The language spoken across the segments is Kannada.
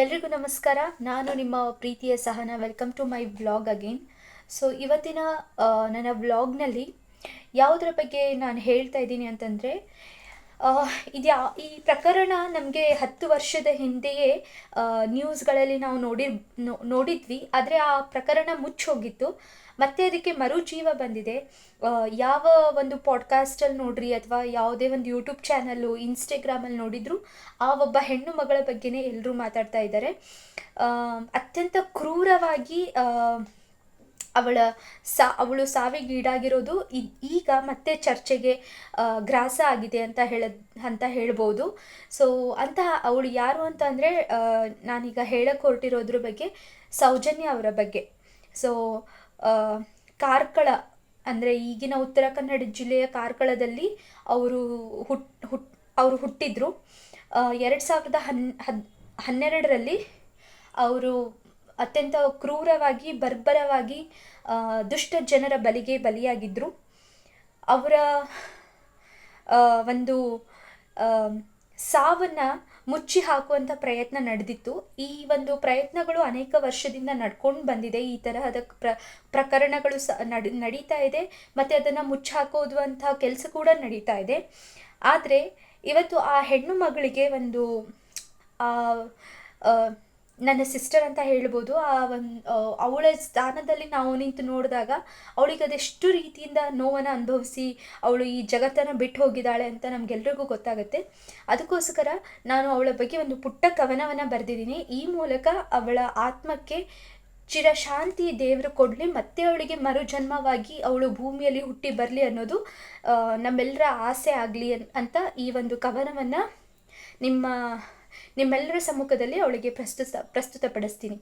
ಎಲ್ರಿಗೂ ನಮಸ್ಕಾರ. ನಾನು ನಿಮ್ಮ ಪ್ರೀತಿಯ Sahana. Welcome to my vlog again. So ಇವತ್ತಿನ ನನ್ನ ವ್ಲಾಗ್ನಲ್ಲಿ ಯಾವುದರ ಬಗ್ಗೆ ನಾನು ಹೇಳ್ತಾ ಇದ್ದೀನಿ ಅಂತಂದರೆ, ಈ ಪ್ರಕರಣ ನಮಗೆ 10 ವರ್ಷದ ಹಿಂದೆಯೇ ನ್ಯೂಸ್ಗಳಲ್ಲಿ ನಾವು ನೋಡಿದ್ವಿ. ಆದರೆ ಆ ಪ್ರಕರಣ ಮುಚ್ಚೋಗಿತ್ತು. ಮತ್ತೆ ಅದಕ್ಕೆ ಮರುಜೀವ ಬಂದಿದೆ. ಯಾವ ಒಂದು ಪಾಡ್ಕಾಸ್ಟಲ್ಲಿ ನೋಡ್ರಿ ಅಥವಾ ಯಾವುದೇ ಒಂದು ಯೂಟ್ಯೂಬ್ ಚಾನಲ್ಲು, ಇನ್ಸ್ಟಾಗ್ರಾಮಲ್ಲಿ ನೋಡಿದ್ರು ಆ ಒಬ್ಬ ಹೆಣ್ಣು ಮಗಳ ಬಗ್ಗೆನೇ ಎಲ್ಲರೂ ಮಾತಾಡ್ತಾ ಇದ್ದಾರೆ. ಅತ್ಯಂತ ಕ್ರೂರವಾಗಿ ಅವಳು ಸಾವಿಗೀಡಾಗಿರೋದು ಈಗ ಮತ್ತೆ ಚರ್ಚೆಗೆ ಗ್ರಾಸ ಆಗಿದೆ ಅಂತ ಹೇಳ್ಬೋದು. ಸೊ ಅವಳು ಯಾರು ಅಂತ ಅಂದರೆ, ನಾನೀಗ ಹೇಳಕ್ಕೆ ಹೊರಟಿರೋದ್ರ ಬಗ್ಗೆ ಸೌಜನ್ಯ ಅವರ ಬಗ್ಗೆ. ಸೊ ಕಾರ್ಕಳ ಅಂದರೆ ಈಗಿನ ಉತ್ತರ ಕನ್ನಡ ಜಿಲ್ಲೆಯ ಕಾರ್ಕಳದಲ್ಲಿ ಅವರು ಹುಟ್ಟಿದ್ರು. 2012ರಲ್ಲಿ ಅವರು ಅತ್ಯಂತ ಕ್ರೂರವಾಗಿ ಬರ್ಬರವಾಗಿ ದುಷ್ಟ ಜನರ ಬಲಿಯಾಗಿದ್ದರು. ಅವರ ಒಂದು ಸಾವನ್ನು ಮುಚ್ಚಿ ಹಾಕುವಂಥ ಪ್ರಯತ್ನ ನಡೆದಿತ್ತು. ಈ ಒಂದು ಪ್ರಯತ್ನಗಳು ಅನೇಕ ವರ್ಷದಿಂದ ನಡ್ಕೊಂಡು ಬಂದಿದೆ. ಈ ತರಹದ ಪ್ರಕರಣಗಳು ನಡೀತಾ ಇದೆ ಮತ್ತು ಅದನ್ನು ಮುಚ್ಚಾಕೋದುವಂಥ ಕೆಲಸ ಕೂಡ ನಡೀತಾ ಇದೆ. ಆದರೆ ಇವತ್ತು ಆ ಹೆಣ್ಣು ಮಗಳಿಗೆ ಒಂದು ನನ್ನ ಸಿಸ್ಟರ್ ಅಂತ ಹೇಳ್ಬೋದು, ಅವಳ ಸ್ಥಾನದಲ್ಲಿ ನಾವು ನಿಂತು ನೋಡಿದಾಗ ಅವಳಿಗೆ ಅದೆಷ್ಟು ರೀತಿಯಿಂದ ನೋವನ್ನು ಅನುಭವಿಸಿ ಅವಳು ಈ ಜಗತ್ತನ್ನು ಬಿಟ್ಟು ಹೋಗಿದ್ದಾಳೆ ಅಂತ ನಮಗೆಲ್ರಿಗೂ ಗೊತ್ತಾಗುತ್ತೆ. ಅದಕ್ಕೋಸ್ಕರ ನಾನು ಅವಳ ಬಗ್ಗೆ ಒಂದು ಪುಟ್ಟ ಕವನವನ್ನು ಬರೆದಿದ್ದೀನಿ. ಈ ಮೂಲಕ ಅವಳ ಆತ್ಮಕ್ಕೆ ಚಿರಶಾಂತಿ ದೇವರು ಕೊಡಲಿ, ಮತ್ತೆ ಅವಳಿಗೆ ಮರುಜನ್ಮವಾಗಿ ಅವಳು ಭೂಮಿಯಲ್ಲಿ ಹುಟ್ಟಿ ಬರಲಿ ಅನ್ನೋದು ನಮ್ಮೆಲ್ಲರ ಆಸೆ ಆಗಲಿ ಅಂತ ಈ ಒಂದು ಕವನವನ್ನು ನಿಮ್ಮೆಲ್ಲರ ಸಮ್ಮುಖದಲ್ಲಿ ಅವಳಿಗೆ ಪ್ರಸ್ತುತಪಡಿಸ್ತೀನಿ.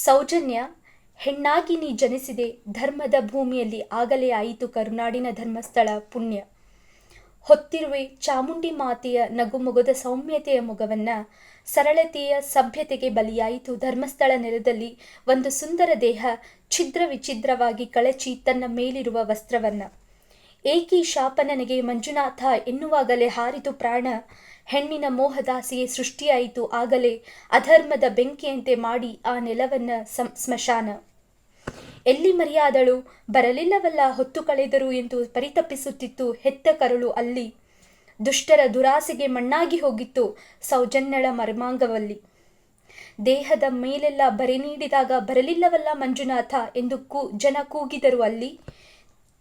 ಸೌಜನ್ಯ, ಹೆಣ್ಣಾಗಿ ನೀ ಜನಿಸಿದೆ ಧರ್ಮದ ಭೂಮಿಯಲ್ಲಿ, ಆಗಲೇ ಆಯಿತು ಕರುನಾಡಿನ ಧರ್ಮಸ್ಥಳ ಪುಣ್ಯ. ಹೊತ್ತಿರುವೆ ಚಾಮುಂಡಿ ಮಾತೆಯ ನಗುಮೊಗದ ಸೌಮ್ಯತೆಯ ಮೊಗವನ್ನು, ಸರಳತೆಯ ಸಭ್ಯತೆಗೆ ಬಲಿಯಾಯಿತು ಧರ್ಮಸ್ಥಳ ನೆಲದಲ್ಲಿ ಒಂದು ಸುಂದರ ದೇಹ ಛಿದ್ರ ವಿಚಿದ್ರವಾಗಿ ಕಳಚಿ ತನ್ನ ಮೇಲಿರುವ ವಸ್ತ್ರವನ್ನು. ಏಕಿ ಶಾಪ ನನಗೆ ಮಂಜುನಾಥ ಎನ್ನುವಾಗಲೇ ಹಾರಿತು ಪ್ರಾಣ, ಹೆಣ್ಣಿನ ಮೋಹದಾಸಿಗೆ ಸೃಷ್ಟಿಯಾಯಿತು ಆಗಲೇ ಅಧರ್ಮದ ಬೆಂಕಿಯಂತೆ ಮಾಡಿ ಆ ನೆಲವನ್ನು ಸ್ಮಶಾನ. ಎಲ್ಲಿ ಮರೆಯಾದಳು ಬರಲಿಲ್ಲವಲ್ಲ ಹೊತ್ತು ಕಳೆದರು ಎಂದು ಪರಿತಪಿಸುತ್ತಿತ್ತು ಹೆತ್ತ ಕರುಳು ಅಲ್ಲಿ, ದುಷ್ಟರ ದುರಾಸೆಗೆ ಮಣ್ಣಾಗಿ ಹೋಗಿತ್ತು ಸೌಜನ್ಯಳ ಮರ್ಮಾಂಗವಲ್ಲಿ. ದೇಹದ ಮೇಲೆಲ್ಲ ಬರೆ ನೀಡಿದಾಗ ಬರಲಿಲ್ಲವಲ್ಲ ಮಂಜುನಾಥ ಎಂದು ಜನ ಕೂಗಿದರು ಅಲ್ಲಿ,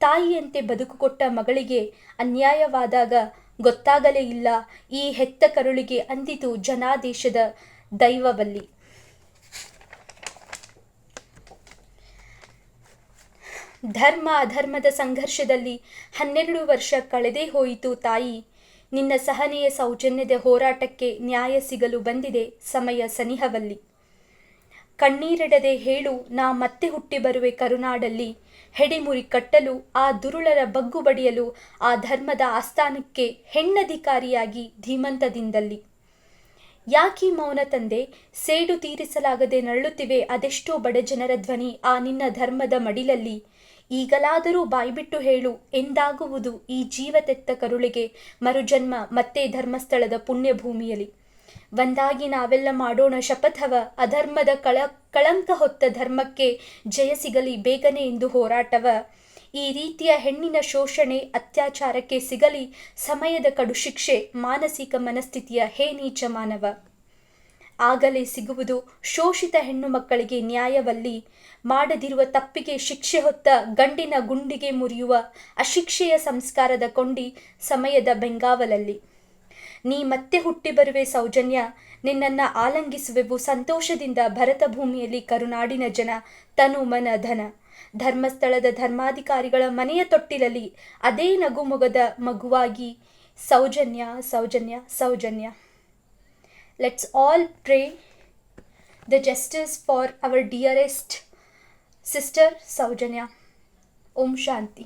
ತಾಯಿಯಂತೆ ಬದುಕು ಕೊಟ್ಟ ಮಗಳಿಗೆ ಅನ್ಯಾಯವಾದಾಗ ಗೊತ್ತಾಗಲೇ ಇಲ್ಲ ಈ ಹೆತ್ತ ಕರುಳಿಗೆ ಅಂದಿತು ಜನಾದೇಶದ ದೈವವಲ್ಲಿ. ಧರ್ಮ ಅಧರ್ಮದ ಸಂಘರ್ಷದಲ್ಲಿ 12 ವರ್ಷ ಕಳೆದೇ ಹೋಯಿತು ತಾಯಿ, ನಿನ್ನ ಸಹನೆಯ ಸೌಜನ್ಯದ ಹೋರಾಟಕ್ಕೆ ನ್ಯಾಯ ಸಿಗಲು ಬಂದಿದೆ ಸಮಯ ಸನಿಹವಲ್ಲಿ. ಕಣ್ಣೀರಿಡದೆ ಹೇಳು ನಾ ಮತ್ತೆ ಹುಟ್ಟಿ ಬರುವೆ ಕರುನಾಡಲ್ಲಿ, ಹೆಡಿಮುರಿ ಕಟ್ಟಲು ಆ ದುರುಳರ ಬಗ್ಗು ಬಡಿಯಲು ಆ ಧರ್ಮದ ಆಸ್ಥಾನಕ್ಕೆ ಹೆಣ್ಣಧಿಕಾರಿಯಾಗಿ ಧೀಮಂತದಿಂದಲ್ಲಿ. ಯಾಕೀ ಮೌನ ತಂದೆ, ಸೇಡು ತೀರಿಸಲಾಗದೆ ನರಳುತ್ತಿವೆ ಅದೆಷ್ಟೋ ಬಡಜನರ ಧ್ವನಿ ಆ ನಿನ್ನ ಧರ್ಮದ ಮಡಿಲಲ್ಲಿ. ಈಗಲಾದರೂ ಬಾಯ್ಬಿಟ್ಟು ಹೇಳು ಎಂದಾಗುವುದು ಈ ಜೀವ ತೆತ್ತ ಕರುಳಿಗೆ ಮರುಜನ್ಮ ಮತ್ತೆ ಧರ್ಮಸ್ಥಳದ ಪುಣ್ಯಭೂಮಿಯಲ್ಲಿ. ಒಂದಾಗಿ ನಾವೆಲ್ಲ ಮಾಡೋಣ ಶಪಥವ, ಅಧರ್ಮದ ಕಳಂಕ ಹೊತ್ತ ಧರ್ಮಕ್ಕೆ ಜಯ ಸಿಗಲಿ ಬೇಗನೆ ಎಂದು ಹೋರಾಟವ. ಈ ರೀತಿಯ ಹೆಣ್ಣಿನ ಶೋಷಣೆ ಅತ್ಯಾಚಾರಕ್ಕೆ ಸಿಗಲಿ ಸಮಯದ ಕಡು ಶಿಕ್ಷೆ, ಮಾನಸಿಕ ಮನಸ್ಥಿತಿಯ ಹೇ ನೀಚ ಮಾನವ. ಆಗಲೇ ಸಿಗುವುದು ಶೋಷಿತ ಹೆಣ್ಣು ಮಕ್ಕಳಿಗೆ ನ್ಯಾಯವಲ್ಲಿ, ಮಾಡದಿರುವ ತಪ್ಪಿಗೆ ಶಿಕ್ಷೆ ಹೊತ್ತ ಗಂಡಿನ ಗುಂಡಿಗೆ ಮುರಿಯುವ ಅಶಿಕ್ಷೆಯ ಸಂಸ್ಕಾರದ ಕೊಂಡಿ ಸಮಯದ ಬೆಂಗಾವಲಲ್ಲಿ. ನೀ ಮತ್ತೆ ಹುಟ್ಟಿ ಬರುವೆ ಸೌಜನ್ಯ, ನಿನ್ನನ್ನು ಆಲಂಗಿಸುವೆವು ಸಂತೋಷದಿಂದ ಭರತ ಭೂಮಿಯಲ್ಲಿ ಕರುನಾಡಿನ ಜನ ತನು ಮನ ಧನ. ಧರ್ಮಸ್ಥಳದ ಧರ್ಮಾಧಿಕಾರಿಗಳ ಮನೆಯ ತೊಟ್ಟಿಲಲ್ಲಿ ಅದೇ ನಗುಮೊಗದ ಮಗುವಾಗಿ Soujanya Soujanya Soujanya. Let's all pray the justice for our dearest sister Saujanya. Om Shanti.